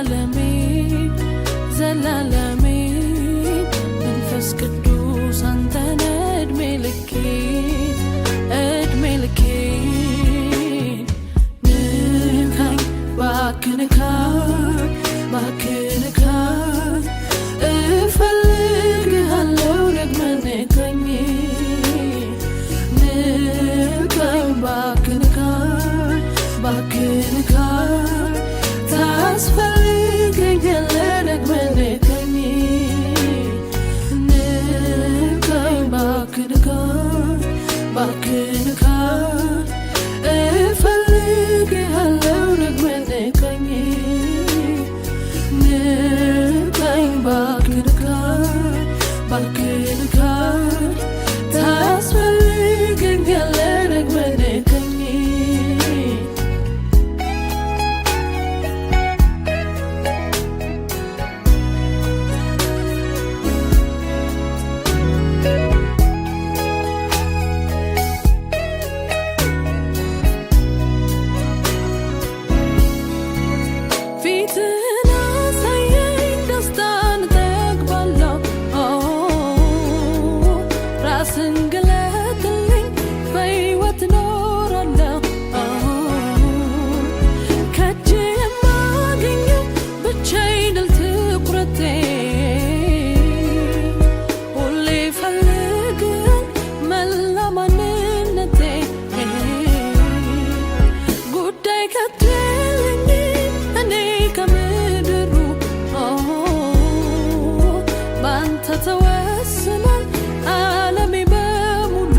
ዘላለሜ ዘላለሜ መንፈስ ቅዱስ አንተነ እድሜ ልኬ ንካኝ ባክንካኝ እፈልግሃለሁ ደግመህ ንካኝ ባክንካኝ ታስፈልገኛለህ ደግመህ ንካኝ ባክንካኝ እፈልግሃለሁ ደግመህ ንካኝ ባክንካኝ ታስፈልገኛለህ ደግመህ ንካኝ ተወስኗል ዓለሜ በሙሉ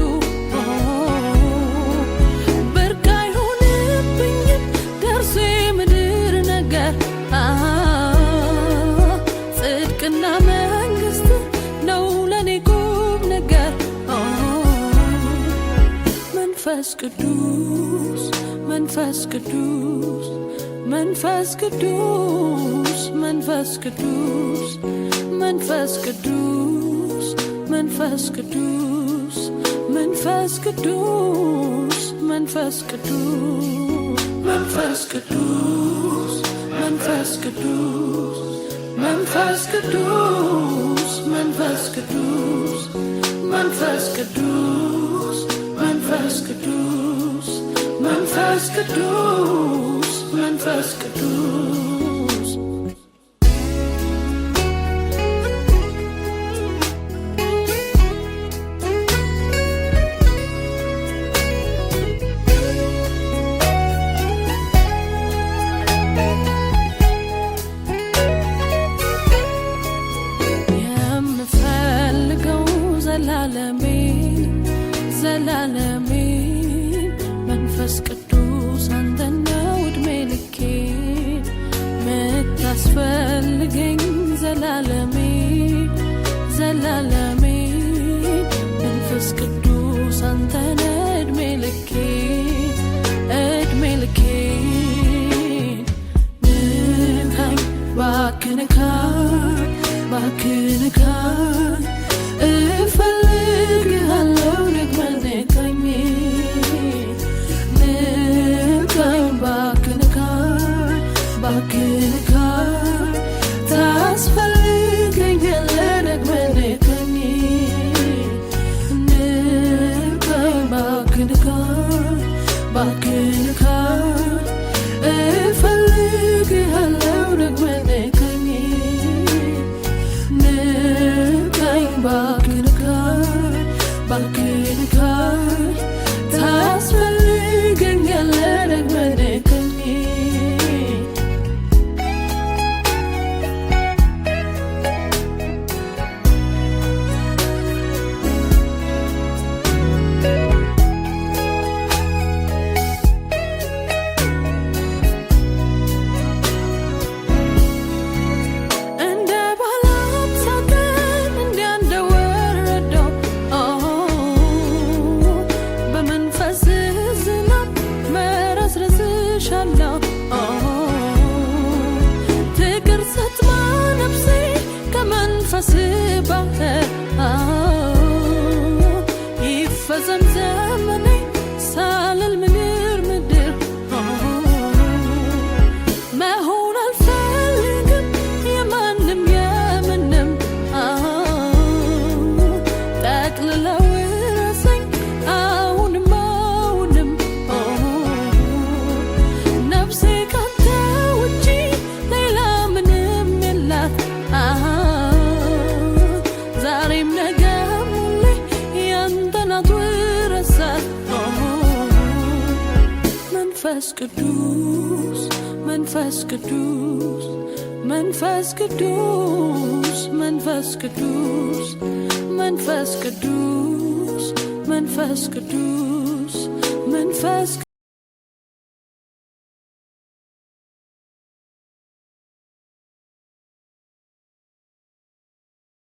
ብርቅ አይሆንብኝም ደርሶ የምድር ነገር ጽድቅና መንግስት ነው ለኔ ቁም ነገር መንፈስ ቅዱስ መንፈስ ቅዱስ መንፈስ ቅዱስ መንፈስ ቅዱስ መንፈስ ቅዱስ መንፈስ ቅዱስ መንፈስ ቅዱስ መንፈስ ቅዱስ መንፈስ ቅዱስ መንፈስ ቅዱስ መንፈስ ቅዱስ መንፈስ ቅዱስ መንፈስ ቅዱስ መንፈስ ቅዱስ መንፈስ ቅዱስ መንፈስ ቅዱስ ዘላለሜ መንፈስ ቅዱስ አንተነው እድሜ ልኬ ምታስፈልገኝ ዘላለሜ መንፈስ ቅዱስ አንተነ እድሜ ልኬ ንካኝ ባክንካኝ እፈልግሃለሁ ደግመህ ንካኝ ባክንካኝ ታስፈልገኛለህ ደግመህ ንካኝ ባክንካኝ እፈልግሃለሁ ደግመህ ንካኝ ባክንካኝ ታስፈልገኛለህ ደግመህ ንካኝ ቅዱስ መንፈስ ቅዱስ መንፈስ ቅዱስ መንፈስ ቅዱስ መንፈስ ቅዱስ መንፈስ ቅዱስ መንፈስ